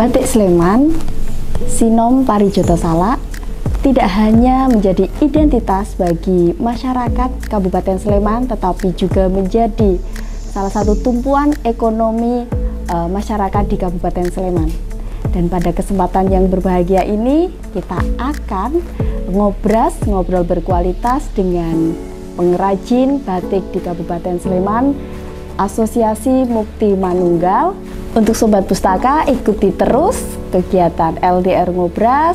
Batik Sleman, Sinom Parijoto Salak, tidak hanya menjadi identitas bagi masyarakat Kabupaten Sleman, tetapi juga menjadi salah satu tumpuan ekonomi masyarakat di Kabupaten Sleman. Dan pada kesempatan yang berbahagia ini, kita akan ngobrol berkualitas dengan pengrajin batik di Kabupaten Sleman, Asosiasi Mukti Manunggal. Untuk Sobat Pustaka, ikuti terus kegiatan LDR Ngobras.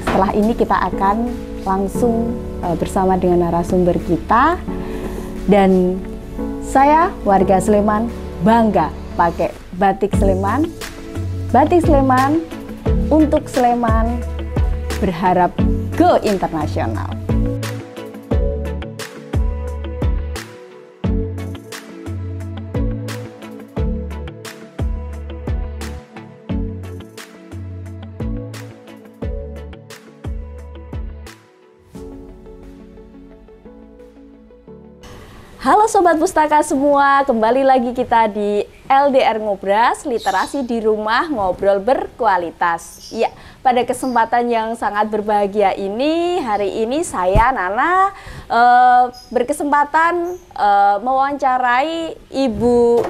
Setelah ini kita akan langsung bersama dengan narasumber kita. Dan saya, warga Sleman, bangga pakai batik Sleman. Batik Sleman untuk Sleman, berharap go internasional. Halo Sobat Pustaka semua, kembali lagi kita di LDR Ngobras, literasi di rumah, ngobrol berkualitas. Ya, pada kesempatan yang sangat berbahagia ini, hari ini saya, Nana, berkesempatan mewawancarai Ibu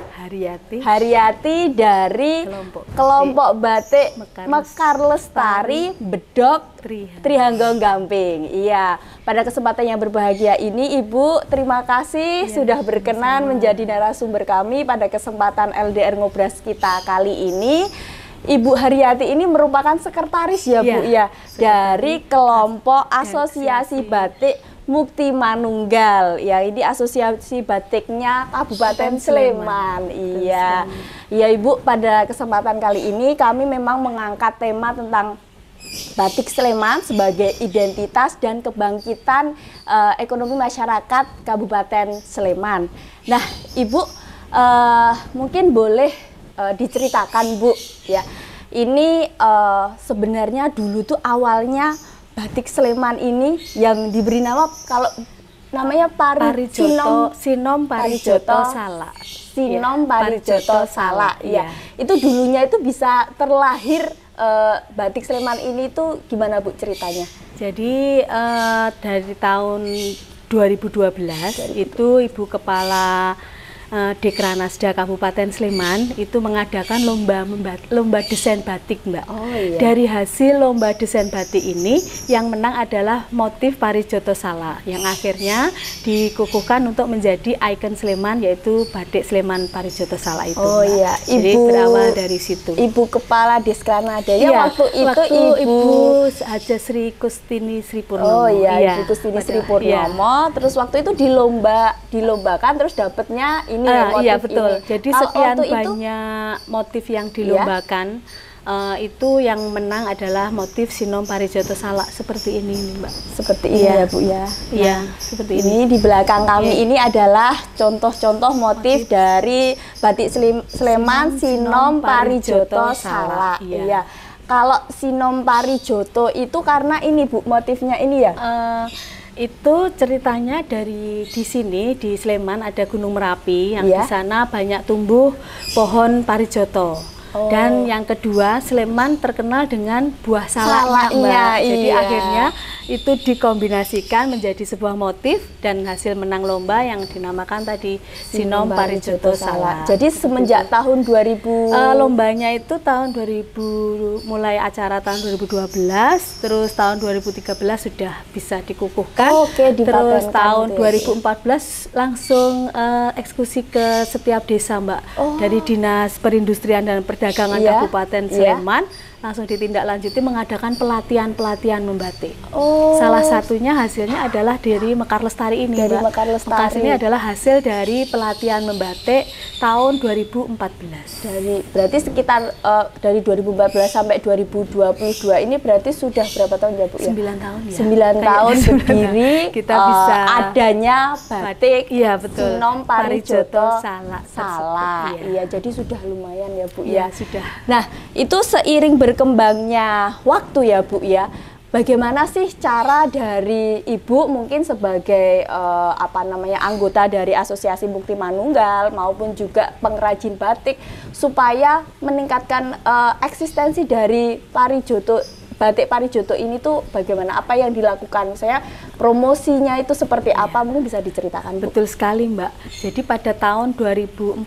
Haryati dari kelompok batik Mekar Lestari Bedok Trihanggo Gamping. Iya, pada kesempatan yang berbahagia ini, Ibu, terima kasih sudah berkenan menjadi narasumber kami pada kesempatan LDR Ngobras kita kali ini. Ibu Haryati ini merupakan sekretaris ya Bu ya, dari kelompok Asosiasi Batik Mukti Manunggal. Ya, ini asosiasi batiknya Kabupaten Sleman. Iya. Iya Ibu, pada kesempatan kali ini kami memang mengangkat tema tentang batik Sleman sebagai identitas dan kebangkitan ekonomi masyarakat Kabupaten Sleman. Nah, Ibu, mungkin boleh diceritakan Bu, ya. Ini sebenarnya dulu tuh awalnya batik Sleman ini yang diberi nama, kalau namanya Sinom Parijoto Salak. Sinom Parijoto Salak. Ya. Itu dulunya itu bisa terlahir batik Sleman ini tuh gimana Bu ceritanya? Jadi dari tahun 2012 itu Ibu Kepala Dekranasda Kabupaten Sleman itu mengadakan lomba desain batik, Mbak. Oh, iya. Dari hasil lomba desain batik ini yang menang adalah motif Parijoto Salak yang akhirnya dikukuhkan untuk menjadi ikon Sleman, yaitu batik Sleman Parijoto Salak itu. Oh, iya. Jadi berawal dari situ. Ibu Kepala Dekranasda ya, waktu Ibu Haja Sri Kustini Sri Purnomo. Oh iya, Ibu Kustini Sri Purnomo. Terus waktu itu dilombakan terus dapatnya ini motif iya betul. ini. Jadi sekian banyak motif yang dilombakan, itu yang menang adalah motif Sinom Parijoto Salak seperti ini Mbak. Seperti ini ya Bu ya. Iya, seperti ini. Di belakang kami ini adalah contoh-contoh motif dari batik Sleman Sinom Parijoto Salak. Iya. Kalau Sinom Parijoto itu karena ini Bu, motifnya ini ya. Itu ceritanya di sini di Sleman ada Gunung Merapi yang di sana banyak tumbuh pohon parijoto. Dan yang kedua, Sleman terkenal dengan buah salaknya, Mbak. Jadi akhirnya itu dikombinasikan menjadi sebuah motif dan hasil menang lomba yang dinamakan tadi Sinom Parijoto Salak. Jadi semenjak tahun 2000 lombanya itu tahun 2000, mulai acara tahun 2012, terus tahun 2013 sudah bisa dikukuhkan. Terus tahun 2014 langsung eksekusi ke setiap desa, Mbak. Dari Dinas Perindustrian dan Perdagangan Kabupaten Sleman langsung ditindaklanjuti mengadakan pelatihan membatik. Salah satunya hasilnya adalah dari Mekar Lestari ini, dari Mbak. Mekar Lestari. Ini adalah hasil dari pelatihan membatik tahun 2014. Berarti sekitar dari 2014 sampai 2022 ini berarti sudah berapa tahun ya Bu? 9 tahun ya. 9 tahun berdiri kita bisa adanya batik Sinom Parijoto Salak. Iya, jadi sudah lumayan ya Bu ya. Sudah. Nah, itu seiring berkembangnya waktu ya Bu ya, bagaimana sih cara dari Ibu mungkin sebagai anggota dari Asosiasi Mukti Manunggal maupun juga pengrajin batik supaya meningkatkan eksistensi dari batik Parijoto ini tuh bagaimana, apa yang dilakukan? Saya promosinya itu seperti apa, mungkin bisa diceritakan, Bu? Betul sekali, Mbak. Jadi pada tahun 2014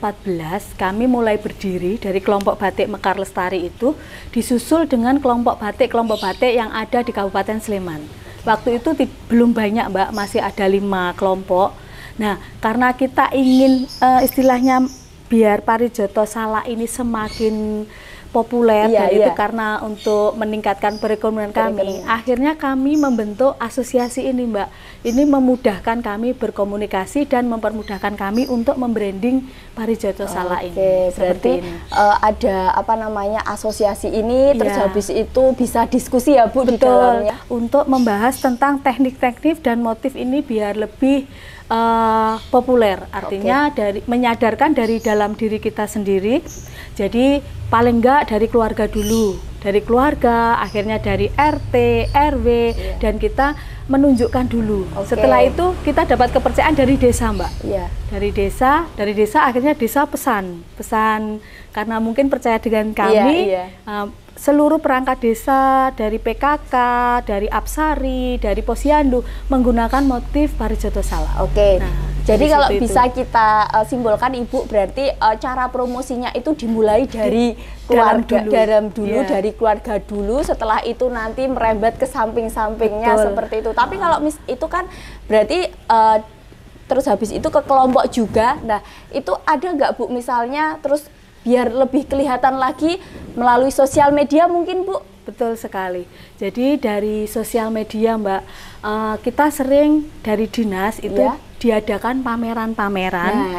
kami mulai berdiri dari kelompok batik Mekar Lestari itu disusul dengan kelompok batik yang ada di Kabupaten Sleman. Waktu itu belum banyak, Mbak, masih ada 5 kelompok. Nah, karena kita ingin istilahnya biar Parijoto Salak ini semakin populer, dan itu karena untuk meningkatkan perekonomian kami. Akhirnya kami membentuk asosiasi ini, Mbak. Ini memudahkan kami berkomunikasi dan mempermudahkan kami untuk membranding Parijoto Salak ini. Berarti ada asosiasi ini, terus habis itu bisa diskusi ya, Bu, di dalamnya. Untuk membahas tentang teknik-teknik dan motif ini biar lebih populer, artinya menyadarkan dari dalam diri kita sendiri. Jadi paling enggak dari keluarga dulu, dari keluarga, akhirnya dari RT, RW, dan kita menunjukkan dulu. Setelah itu kita dapat kepercayaan dari desa, Mbak. Dari desa akhirnya desa pesan karena mungkin percaya dengan kami. Seluruh perangkat desa dari PKK, dari Apsari, dari Posyandu menggunakan motif Parijoto Salak. Jadi kalau bisa kita simpulkan, Ibu, berarti cara promosinya itu dimulai dari keluarga dari keluarga dulu, setelah itu nanti merembet ke samping-sampingnya seperti itu. Tapi kalau itu kan berarti terus habis itu ke kelompok juga. Nah, itu ada nggak, Bu, misalnya terus biar lebih kelihatan lagi melalui sosial media mungkin, Bu? Betul sekali. Jadi dari sosial media, Mbak, kita sering dari dinas itu diadakan pameran-pameran.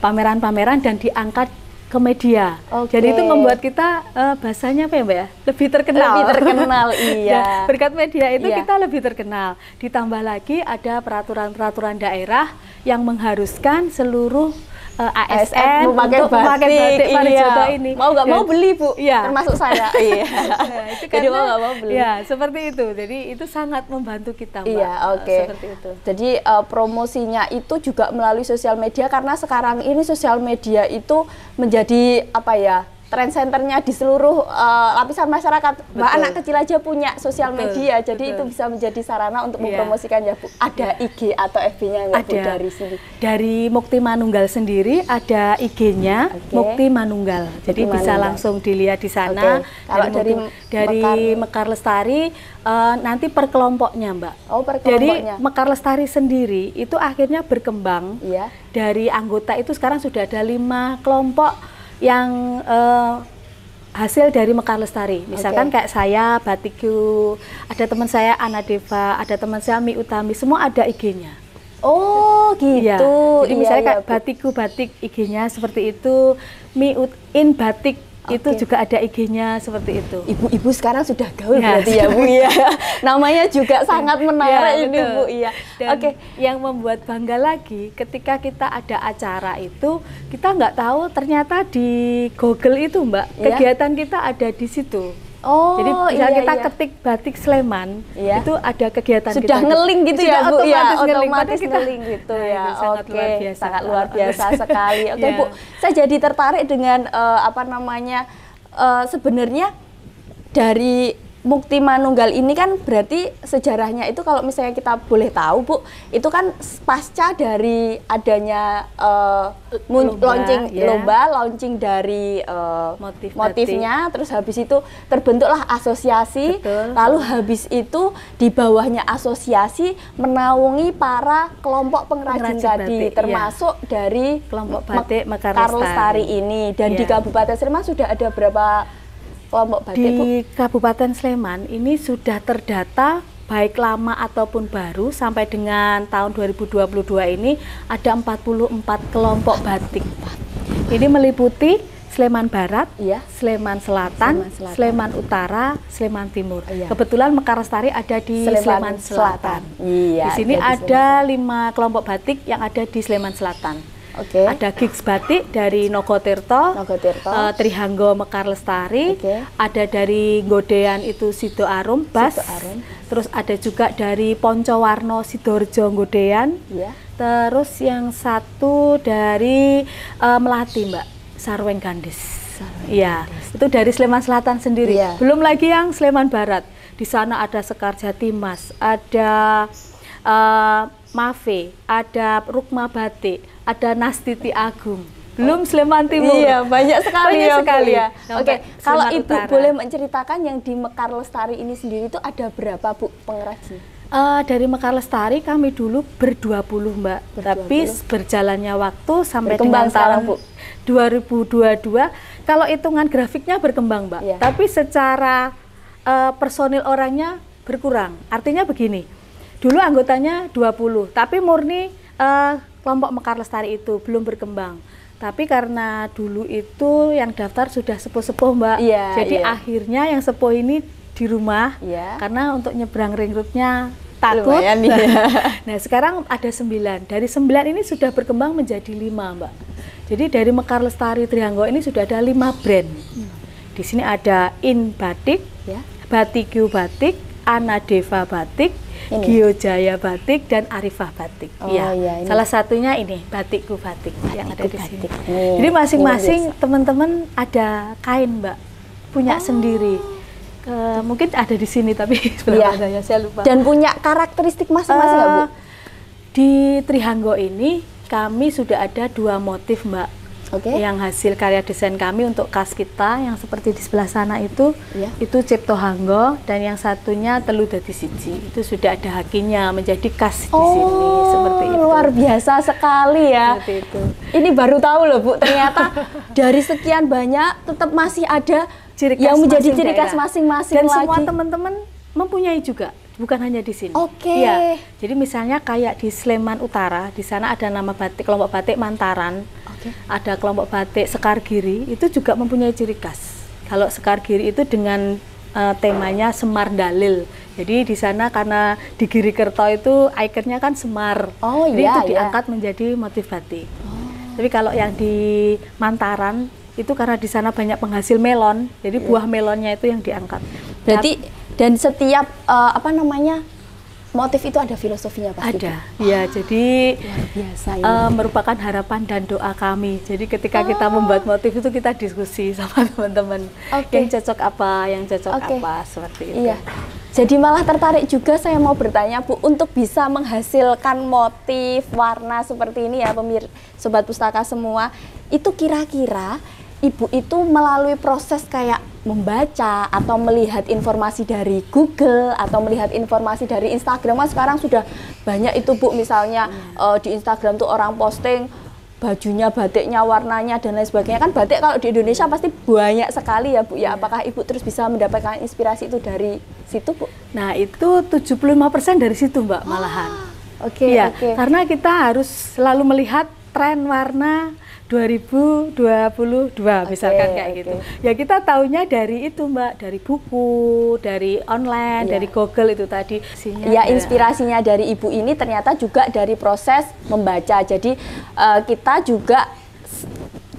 Pameran-pameran dan diangkat ke media. Jadi itu membuat kita bahasanya apa ya, Mbak ya? Lebih terkenal. Iya. Berkat media itu kita lebih terkenal. Ditambah lagi ada peraturan-peraturan daerah yang mengharuskan seluruh ASN untuk memakai batik Parijoto ini. Mau nggak mau beli, Bu, termasuk saya. Itu jadi mau nggak mau beli. Seperti itu. Jadi itu sangat membantu kita, Mbak. Seperti itu. Jadi promosinya itu juga melalui sosial media, karena sekarang ini sosial media itu menjadi trend centernya di seluruh lapisan masyarakat. Anak kecil aja punya sosial media, jadi itu bisa menjadi sarana untuk mempromosikan, ya, Bu. Ada IG atau FB-nya nggak, Bu, dari sini? Dari Mukti Manunggal sendiri ada IG-nya, Mukti Manunggal. Jadi bisa langsung dilihat di sana. Kalau dari Mekar Lestari nanti per kelompoknya, Mbak. Per kelompoknya. Jadi Mekar Lestari sendiri itu akhirnya berkembang. Dari anggota itu sekarang sudah ada 5 kelompok yang hasil dari Mekar Lestari. Misalkan kayak saya, Batikku, ada teman saya Ana Deva, ada teman saya Mi Utami, semua ada IG-nya. Gitu. Jadi misalnya kayak Batikku batik, IG-nya seperti itu. Mi In Batik itu juga ada IG-nya seperti itu. Ibu-ibu sekarang sudah gaul berarti ya, Bu, ya. Namanya juga sangat menarik ini, Bu. Dan yang membuat bangga lagi ketika kita ada acara itu, kita nggak tahu ternyata di Google itu, Mbak, kegiatan kita ada di situ. Jadi kita ketik batik Sleman, itu ada kegiatan sudah kita. ngeling gitu ya, Bu, otomatis ngeling gitu ya. Sangat luar biasa sekali. Bu, saya jadi tertarik dengan sebenarnya dari Mukti Manunggal ini kan berarti sejarahnya itu, kalau misalnya kita boleh tahu, Bu, itu kan pasca dari adanya launching dari motifnya, terus habis itu terbentuklah asosiasi. Lalu habis itu di bawahnya asosiasi menaungi para kelompok pengrajin tadi, termasuk dari kelompok batik Mekar Lestari ini. Dan di Kabupaten Sleman sudah ada berapa kelompok batik, Bu? Di Kabupaten Sleman ini sudah terdata baik lama ataupun baru sampai dengan tahun 2022 ini ada 44 kelompok batik. Ini meliputi Sleman Barat, Sleman Selatan, Sleman Utara, Sleman Timur. Kebetulan Mekar Lestari ada di Sleman Selatan. Di sini ada 5 kelompok batik yang ada di Sleman Selatan. Ada Gigs Batik dari Nogotirto, Trihanggo Mekar Lestari, ada dari Nggodean itu Sido Arum Bas, terus ada juga dari Poncowarno Sidoarjo Nggodean, terus yang satu dari Melati Mbak, Sarweng Gandis. Iya, itu dari Sleman Selatan sendiri. Belum lagi yang Sleman Barat. Di sana ada Sekar Jatimas, ada Mave, ada Rukma Batik, ada Nastiti Agung. Belum Sleman Timur. Iya, banyak sekali ya. Oke, kalau Ibu boleh menceritakan yang di Mekar Lestari ini sendiri itu ada berapa Bu pengrajin? Dari Mekar Lestari kami dulu ber-20 Mbak, tapi berjalannya waktu sampai dengan tahun 2022, kalau hitungan grafiknya berkembang Mbak, tapi secara personil orangnya berkurang. Artinya begini, dulu anggotanya 20, tapi murni kelompok Mekar Lestari itu belum berkembang. Tapi karena dulu itu yang daftar sudah sepuh-sepuh Mbak, jadi akhirnya yang sepuh ini di rumah, karena untuk nyebrang ring roadnya takut. Nah sekarang ada 9, dari 9 ini sudah berkembang menjadi 5 Mbak. Jadi dari Mekar Lestari Trihanggo ini sudah ada 5 brand. Di sini ada In Batik, Batikyu Batik, Anadeva Batik, Giojaya Batik, dan Arifah Batik. Salah satunya ini Batikku Batik yang ada di sini. Jadi masing-masing teman-teman ada kain Mbak, punya sendiri. Mungkin ada di sini tapi saya lupa. Dan punya karakteristik masing-masing nggak Bu? Di Trihanggo ini kami sudah ada 2 motif Mbak. Yang hasil karya desain kami untuk kas kita yang seperti di sebelah sana itu Cipto Hanggo, dan yang satunya Telu Dadi Siji itu sudah ada hakinya menjadi kas di sini seperti itu. Luar biasa sekali ya. Itu. Ini baru tahu loh Bu, ternyata dari sekian banyak tetap masih ada yang menjadi ciri khas masing-masing. Dan semua teman-teman mempunyai juga, bukan hanya di sini. Ya, jadi misalnya kayak di Sleman Utara, di sana ada nama batik, kelompok batik Mantaran. Ada kelompok batik Sekar Giri, itu juga mempunyai ciri khas. Kalau Sekar Giri itu dengan temanya Semar Dalil. Jadi di sana karena di Girikerto itu ikonnya kan Semar. Jadi itu diangkat menjadi motif batik. Tapi kalau yang di Mantaran itu karena di sana banyak penghasil melon, jadi buah melonnya itu yang diangkat. Berarti dan setiap motif itu ada filosofinya pasti. Ada, ya. Jadi luar biasa, merupakan harapan dan doa kami. Jadi ketika kita membuat motif itu kita diskusi sama teman-teman. Yang cocok apa, yang cocok apa, seperti itu. Iya. Jadi malah tertarik juga saya mau bertanya Bu, untuk bisa menghasilkan motif warna seperti ini ya Sobat Pustaka semua, itu kira-kira Ibu itu melalui proses kayak membaca atau melihat informasi dari Google atau melihat informasi dari Instagram. Sekarang sudah banyak itu Bu, misalnya di Instagram tuh orang posting bajunya, batiknya, warnanya dan lain sebagainya. Kan batik kalau di Indonesia pasti banyak sekali ya Bu ya. Apakah Ibu terus bisa mendapatkan inspirasi itu dari situ Bu? Nah itu 75% dari situ Mbak malahan. Karena kita harus selalu melihat tren warna 2022 misalkan kayak gitu. Ya kita taunya dari itu Mbak, dari buku, dari online, dari Google itu tadi. Ya inspirasinya dari Ibu ini ternyata juga dari proses membaca. Jadi kita juga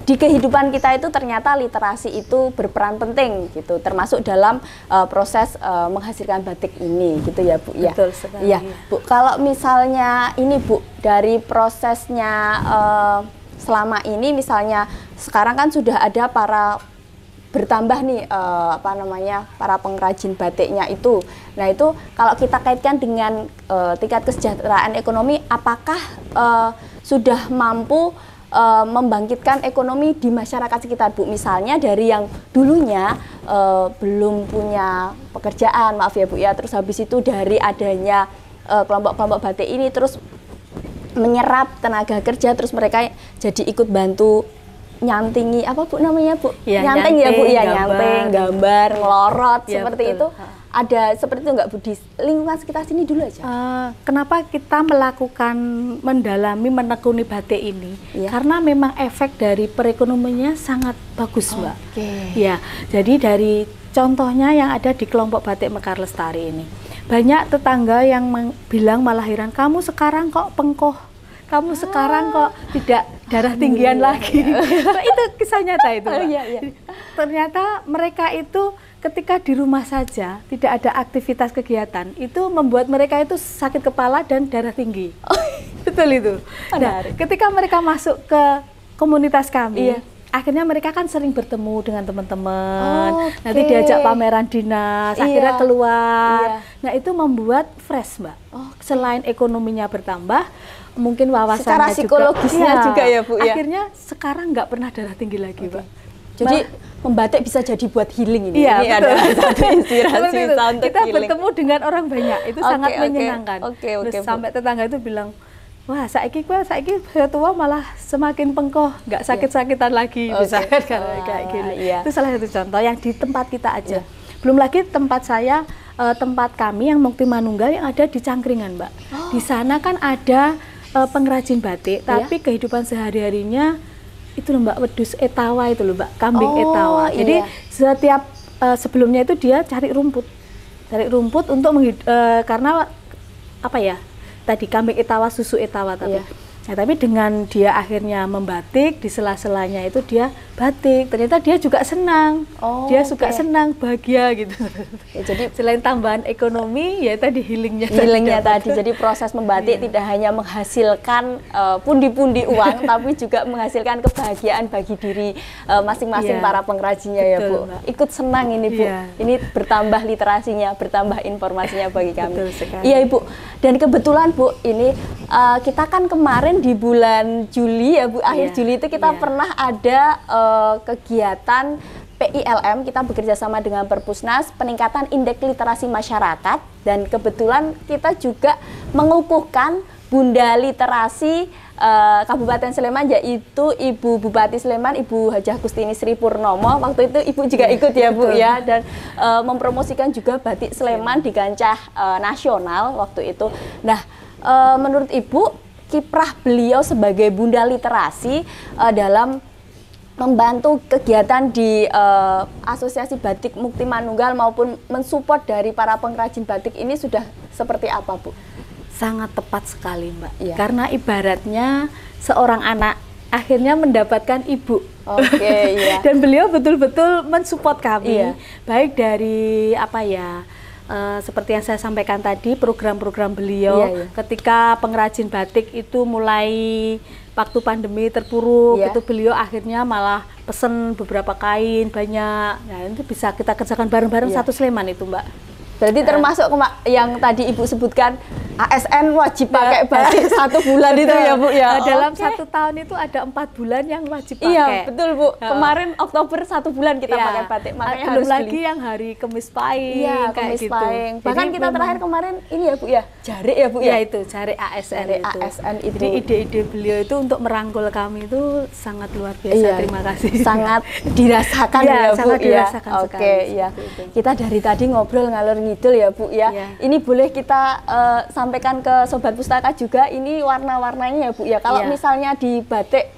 di kehidupan kita itu ternyata literasi itu berperan penting gitu, termasuk dalam proses menghasilkan batik ini gitu ya Bu ya. Betul sekali. Ya Bu, kalau misalnya ini Bu dari prosesnya selama ini misalnya sekarang kan sudah ada bertambah nih para pengrajin batiknya itu. Nah itu kalau kita kaitkan dengan tingkat kesejahteraan ekonomi, apakah sudah mampu membangkitkan ekonomi di masyarakat sekitar Bu? Misalnya dari yang dulunya belum punya pekerjaan, maaf ya Bu ya, terus habis itu dari adanya kelompok-kelompok batik ini terus menyerap tenaga kerja, terus mereka jadi ikut bantu nyantingi apa Bu namanya Bu? Nyanting ya Bu ya, nyanting, gambar, ngelorot seperti betul. itu. Ada seperti itu nggak Bu di lingkungan sekitar sini dulu aja? Kenapa kita melakukan mendalami menekuni batik ini? Karena memang efek dari perekonomiannya sangat bagus Mbak. Ya, jadi dari contohnya yang ada di kelompok batik Mekar Lestari ini. Banyak tetangga yang bilang malah heran, kamu sekarang kok pengkoh, kamu sekarang kok tidak darah tinggian lagi. Nah, itu kisah nyata itu, Mbak. Iya, iya. Ternyata mereka itu ketika di rumah saja tidak ada aktivitas kegiatan, itu membuat mereka itu sakit kepala dan darah tinggi. Betul itu. Nah, ketika mereka masuk ke komunitas kami, akhirnya mereka kan sering bertemu dengan teman-teman. Nanti diajak pameran dinas, akhirnya keluar. Nah, itu membuat fresh, Mbak. Selain ekonominya bertambah, mungkin wawasannya secara psikologisnya juga ya, Bu, ya. Akhirnya sekarang nggak pernah darah tinggi lagi, Mbak. Jadi membatik bisa jadi buat healing ini. Iya, ini betul. ada satu inspirasi untuk kita healing. Bertemu dengan orang banyak, itu sangat menyenangkan. Terus sampai tetangga itu bilang, wah, saiki tua malah semakin pengkoh, nggak sakit-sakitan lagi, misalkan kayak gini. Itu salah satu contoh yang di tempat kita aja. Belum lagi tempat saya, tempat kami yang Mukti Manunggal yang ada di Cangkringan, Mbak. Di sana kan ada pengrajin batik, tapi kehidupan sehari-harinya itu loh, Mbak, wedus etawa itu loh, Mbak, kambing etawa. Jadi setiap sebelumnya itu dia cari rumput untuk karena apa ya? Tadi kambing etawa, susu etawa tapi. Nah, tapi dengan dia akhirnya membatik, di sela-selanya itu dia batik. Ternyata dia juga senang. Dia suka senang, bahagia gitu. Ya, jadi selain tambahan ekonomi, ya tadi healingnya tadi. Jadi proses membatik tidak hanya menghasilkan pundi-pundi uang, tapi juga menghasilkan kebahagiaan bagi diri masing-masing para pengrajinnya. Betul, ya, Bu. Mbak. Ikut senang ini, Bu. Ini bertambah literasinya, bertambah informasinya bagi kami. Iya, Ibu. Dan kebetulan, Bu, ini kita kan kemarin di bulan Juli ya, Bu, akhir Juli itu kita pernah ada kegiatan PILM, kita bekerja sama dengan Perpusnas, peningkatan indeks literasi masyarakat, dan kebetulan kita juga mengukuhkan Bunda Literasi Kabupaten Sleman, yaitu Ibu Bupati Sleman, Ibu Hajah Kustini Sri Purnomo. Waktu itu Ibu juga ikut ya, Bu, ya, dan mempromosikan juga batik Sleman di kancah nasional waktu itu. Nah, menurut Ibu, kiprah beliau sebagai Bunda Literasi dalam membantu kegiatan di Asosiasi Batik Mukti Manunggal maupun mensupport dari para pengrajin batik ini sudah seperti apa, Bu? Sangat tepat sekali, Mbak. Karena ibaratnya seorang anak akhirnya mendapatkan ibu. Dan beliau betul-betul mensupport kami, baik dari apa ya, seperti yang saya sampaikan tadi, program-program beliau ketika pengrajin batik itu mulai waktu pandemi terpuruk, itu beliau akhirnya malah pesen beberapa kain banyak. Nah, itu bisa kita kerjakan bareng-bareng satu Sleman itu, Mbak. Berarti termasuk yang tadi Ibu sebutkan, ASN wajib pakai batik 1 bulan itu ya, Bu, ya? Dalam 1 tahun itu ada 4 bulan yang wajib pakai. Iya, betul, Bu. Kemarin Oktober 1 bulan kita pakai batik, makanya harus belum lagi yang hari Kemis Pahing, kayak gitu. Bahkan kita terakhir kemarin ini ya, Bu, ya, jarik ya, Bu, ya? Itu jarik ASN itu. ASN itu. Jadi ide-ide beliau itu untuk merangkul kami itu sangat luar biasa. Terima kasih. Sangat dirasakan ya, Bu, sangat ya? dirasakan sekali. Kita dari tadi ngobrol ngalor ngidul ya, Bu, ya. Ini boleh kita sampaikan ke Sobat Pustaka juga, ini warna-warnanya ya, Bu, ya. Kalau misalnya di batik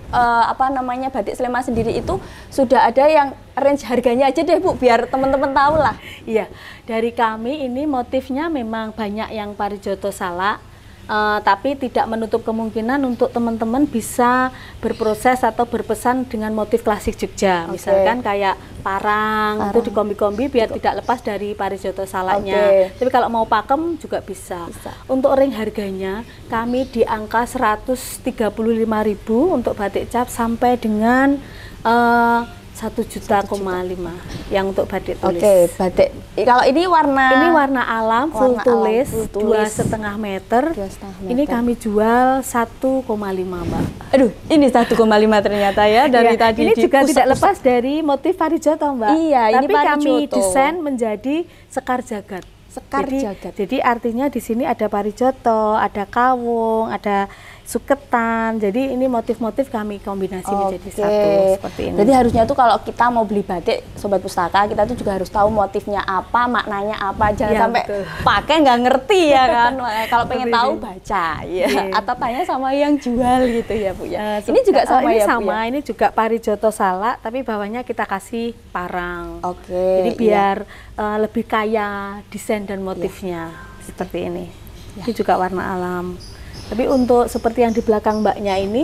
batik Sleman sendiri itu sudah ada yang range harganya aja deh, Bu, biar teman-teman tahu lah. Iya, dari kami ini motifnya memang banyak yang Parijoto Salak, tapi tidak menutup kemungkinan untuk teman-teman bisa berproses atau berpesan dengan motif klasik Jogja. Misalkan kayak parang itu di kombi-kombi biar tidak lepas dari Parijoto Salaknya. Tapi kalau mau pakem juga bisa. Untuk ring harganya kami di angka 135.000 untuk batik cap sampai dengan 1,5 juta yang untuk batik tulis. Batik. Kalau ini warna alam full tulis 2,5 meter. Ini kami jual 1,5, Mbak. Aduh, ini 1,5 ternyata ya dari tadi. Ini juga tidak lepas dari motif Parijoto, Mbak. Iya, tapi ini Parijoto. Kami desain menjadi sekar jagat. Jadi artinya di sini ada Parijoto, ada kawung, ada suketan. Jadi ini motif-motif kami kombinasi menjadi satu seperti ini. Jadi harusnya tuh kalau kita mau beli batik, Sobat Pustaka, kita tuh juga harus tahu motifnya apa, maknanya apa. Jangan sampai pakai nggak ngerti ya kan. Kalau pengen tahu baca ya, atau tanya sama yang jual gitu ya, Bu, ya. Ini juga sama ini ya, Bu, sama, ya? ini juga Parijoto Salak, tapi bawahnya kita kasih parang. Jadi biar lebih kaya desain dan motifnya seperti ini. Ini juga warna alam. Tapi untuk seperti yang di belakang Mbaknya ini,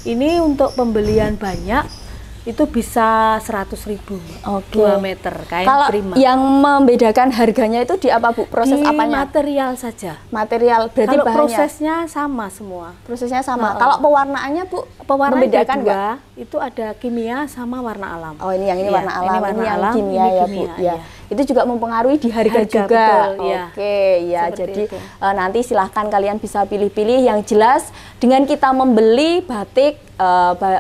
ini untuk pembelian banyak itu bisa 100.000. 2 meter kain kalau prima. Yang membedakan harganya itu di apa Bu? Proses di apanya? Material saja. Material, berarti kalau bahannya? Prosesnya sama semua. Prosesnya sama. Kalau pewarnaannya Bu, membedakan enggak? Itu ada kimia sama warna alam. Oh, ini yang ini warna alam, ini warna yang alam, kimia ini ya kimia, Bu. Ya. Itu juga mempengaruhi di harga juga. Betul, Oke, ya. Jadi nanti silahkan kalian bisa pilih-pilih. Yang jelas dengan kita membeli batik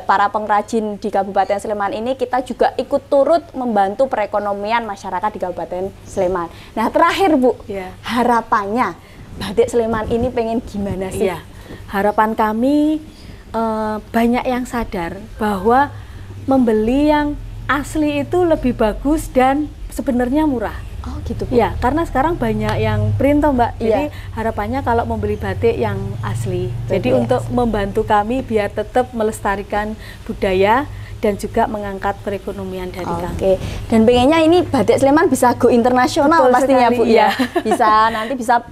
para pengrajin di Kabupaten Sleman ini, kita juga ikut turut membantu perekonomian masyarakat di Kabupaten Sleman. Nah, terakhir Bu, harapannya batik Sleman ini pengen gimana sih? Harapan kami banyak yang sadar bahwa membeli yang asli itu lebih bagus dan sebenarnya murah. Oh gitu Bu? Ya, karena sekarang banyak yang print toh Mbak. Jadi harapannya kalau membeli batik yang asli. Jadi untuk membantu kami biar tetap melestarikan budaya dan juga mengangkat perekonomian dari kami. Oke. Dan pengennya ini batik Sleman bisa go internasional. Betul pastinya sekali, Bu ya. Bisa nanti bisa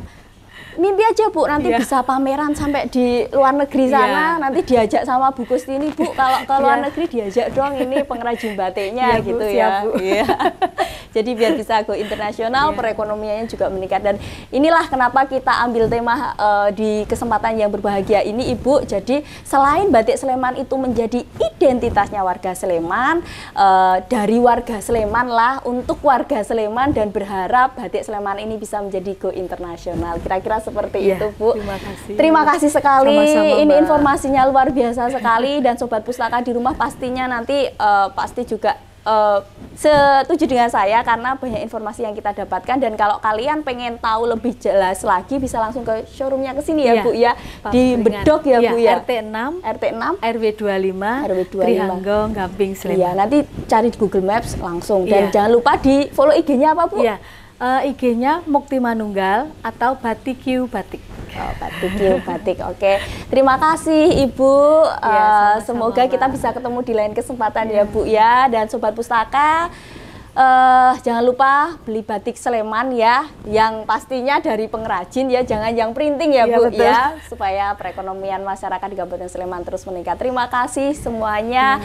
mimpi aja Bu, nanti bisa pameran sampai di luar negeri sana, nanti diajak sama Bu Kusti ini Bu, kalau ke luar negeri diajak dong ini pengrajin batiknya gitu Bu, ya. Bu. Jadi biar bisa go internasional, perekonomiannya juga meningkat. Dan inilah kenapa kita ambil tema di kesempatan yang berbahagia ini Ibu. Jadi selain batik Sleman itu menjadi identitasnya warga Sleman, dari warga Sleman lah untuk warga Sleman, dan berharap batik Sleman ini bisa menjadi go internasional. Kira-kira seperti itu Bu. Terima kasih. Terima kasih sekali. Sama-sama, ini Mbak. Informasinya luar biasa sekali, dan Sobat Pustaka di rumah pastinya nanti pasti juga setuju dengan saya karena banyak informasi yang kita dapatkan. Dan kalau kalian pengen tahu lebih jelas lagi bisa langsung ke showroomnya ke sini ya Bu ya, di Bedok ya Bu ya, RT6 RW 25 Trihanggong Gamping Sleman. Iya, nanti cari di Google Maps langsung. Dan jangan lupa di follow IG-nya apa Bu? IG-nya Mukti Manunggal atau Batikyu Batik. Oh, Batikyu Batik. Oke. Terima kasih Ibu. Semoga kita bisa ketemu di lain kesempatan ya Bu ya. Dan Sobat Pustaka, jangan lupa beli batik Sleman ya, yang pastinya dari pengrajin ya, jangan yang printing ya Bu ya, supaya perekonomian masyarakat di Kabupaten Sleman terus meningkat. Terima kasih semuanya.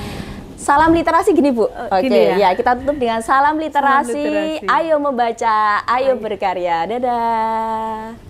Salam literasi gini Bu. Oke, ya kita tutup dengan salam literasi. Ayo membaca, ayo berkarya. Dadah.